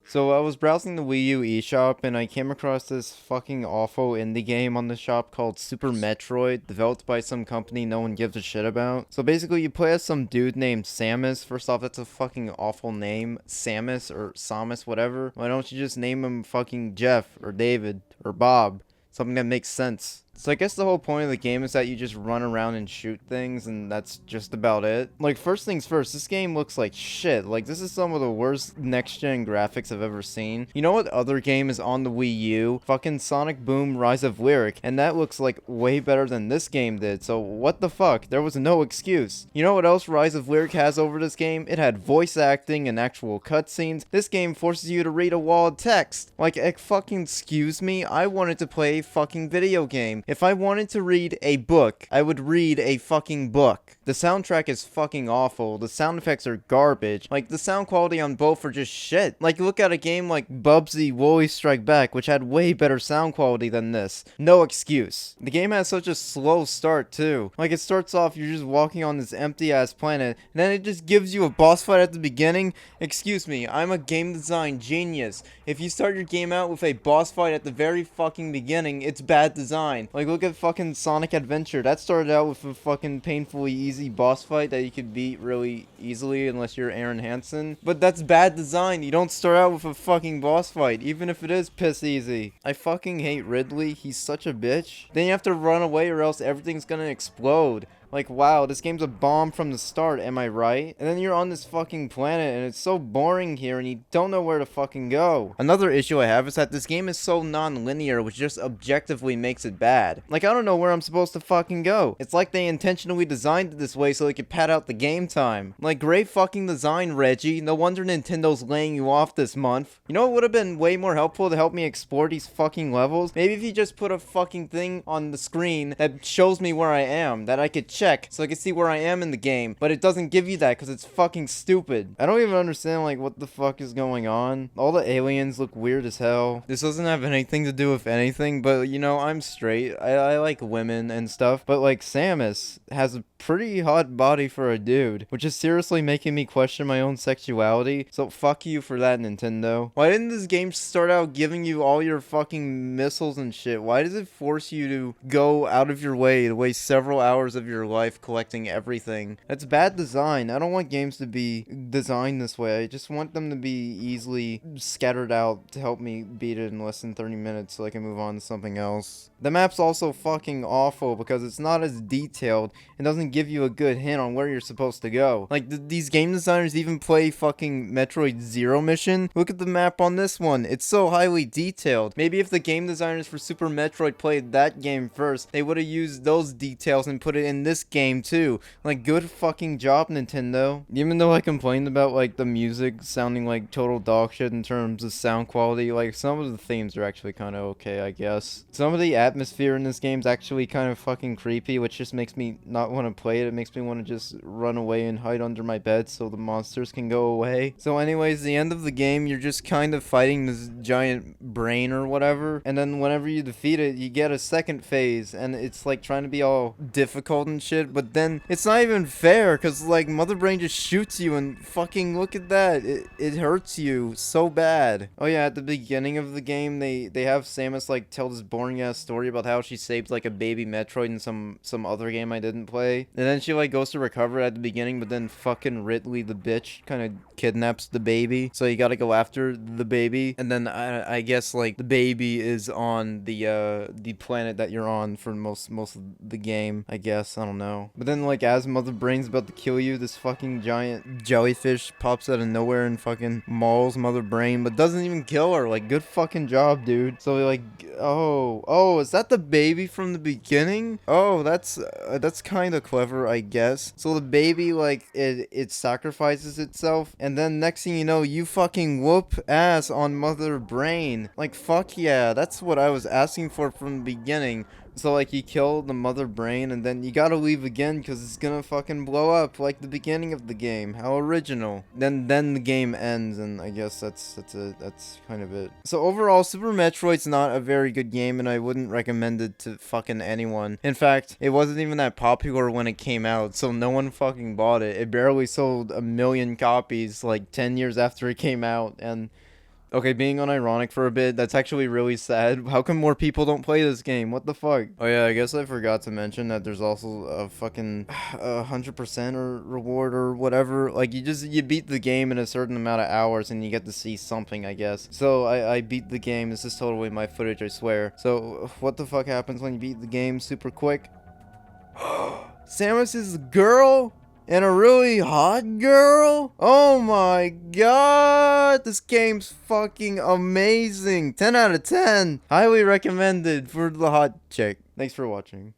So I was browsing the Wii U eShop and I came across this fucking awful indie game on the shop called Super Metroid, developed by some company no one gives a shit about. So basically you play as some dude named Samus. First off, that's a fucking awful name. Samus or Samus, whatever. Why don't you just name him fucking Jeff or David or Bob? Something that makes sense. So I guess the whole point of the game is that you just run around and shoot things, and that's just about it. Like, first things first, this game looks like shit. Like, this is some of the worst next-gen graphics I've ever seen. You know what other game is on the Wii U? Fucking Sonic Boom Rise of Lyric, and that looks like way better than this game did, so what the fuck? There was no excuse. You know what else Rise of Lyric has over this game? It had voice acting and actual cutscenes. This game forces you to read a wall of text. Like, fucking excuse me? I wanted to play a fucking video game. If I wanted to read a book, I would read a fucking book. The soundtrack is fucking awful. The sound effects are garbage. Like, the sound quality on both are just shit. Like, look at a game like Bubsy Woolly Strike Back, which had way better sound quality than this. No excuse. The game has such a slow start, too. Like, it starts off, you're just walking on this empty-ass planet, and then it just gives you a boss fight at the beginning. Excuse me, I'm a game design genius. If you start your game out with a boss fight at the very fucking beginning, it's bad design. Like, look at fucking Sonic Adventure. That started out with a fucking painfully easy boss fight that you could beat really easily unless you're Aaron Hansen. But that's bad design. You don't start out with a fucking boss fight, even if it is piss easy. I fucking hate Ridley. He's such a bitch. Then you have to run away or else everything's gonna explode. Like, wow, this game's a bomb from the start, am I right? And then you're on this fucking planet, and it's so boring here, and you don't know where to fucking go. Another issue I have is that this game is so non-linear, which just objectively makes it bad. Like, I don't know where I'm supposed to fucking go. It's like they intentionally designed it this way so they could pad out the game time. Like, great fucking design, Reggie. No wonder Nintendo's laying you off this month. You know what would have been way more helpful to help me explore these fucking levels? Maybe if you just put a fucking thing on the screen that shows me where I am, that I could check so I can see where I am in the game, but it doesn't give you that because it's fucking stupid. I don't even understand like what the fuck is going on. All the aliens look weird as hell. This doesn't have anything to do with anything, but you know, I'm straight. I like women and stuff, but like Samus has a pretty hot body for a dude, which is seriously making me question my own sexuality, so fuck you for that, Nintendo. Why didn't this game start out giving you all your fucking missiles and shit? Why does it force you to go out of your way to waste several hours of your life collecting everything? That's bad design. I don't want games to be designed this way. I just want them to be easily scattered out to help me beat it in less than 30 minutes so I can move on to something else. The map's also fucking awful because it's not as detailed and doesn't give you a good hint on where you're supposed to go. Like, these game designers even play fucking Metroid Zero Mission? Look at the map on this one. It's so highly detailed. Maybe if the game designers for Super Metroid played that game first, they would have used those details and put it in this game too. Like, good fucking job, Nintendo. Even though I complained about like the music sounding like total dog shit in terms of sound quality, like some of the themes are actually kind of okay, I guess. Some of the atmosphere in this game is actually kind of fucking creepy, which just makes me not want to play it. It makes me want to just run away and hide under my bed so the monsters can go away. So anyways, the end of the game, you're just kind of fighting this giant brain or whatever, and then whenever you defeat it, you get a second phase, and it's like trying to be all difficult and shit, but then it's not even fair, because like Mother Brain just shoots you, and fucking look at that, it hurts you so bad. Oh yeah, at the beginning of the game, they have Samus like tell this boring ass story about how she saved like a baby Metroid in some other game I didn't play, and then she like goes to recover at the beginning, but then fucking Ridley the bitch kind of kidnaps the baby, so you gotta go after the baby, and then I guess like the baby is on the planet that you're on for most of the game, I guess. I don't know. But then like as Mother Brain's about to kill you, this fucking giant jellyfish pops out of nowhere and fucking mauls Mother Brain, but doesn't even kill her. Like, good fucking job, dude. So like, oh, is that the baby from the beginning? Oh, that's kind of clever, I guess. So the baby like it sacrifices itself, and then next thing you know, you fucking whoop ass on Mother Brain. Like, fuck yeah, that's what I was asking for from the beginning. So like you kill the Mother Brain and then you gotta leave again because it's gonna fucking blow up like the beginning of the game. How original. Then the game ends, and I guess that's kind of it. So overall, Super Metroid's not a very good game, and I wouldn't recommend it to fucking anyone. In fact, it wasn't even that popular when it came out, so no one fucking bought it. It barely sold 1 million copies like 10 years after it came out, and Okay, being unironic for a bit, that's actually really sad. How come more people don't play this game? What the fuck? Oh yeah, I guess I forgot to mention that there's also a fucking 100% or reward or whatever. Like, you beat the game in a certain amount of hours and you get to see something, I guess. So I beat the game. This is totally my footage, I swear. So what the fuck happens when you beat the game super quick? Samus's girl? And a really hot girl? Oh my god! This game's fucking amazing! 10 out of 10! Highly recommended for the hot chick. Thanks for watching.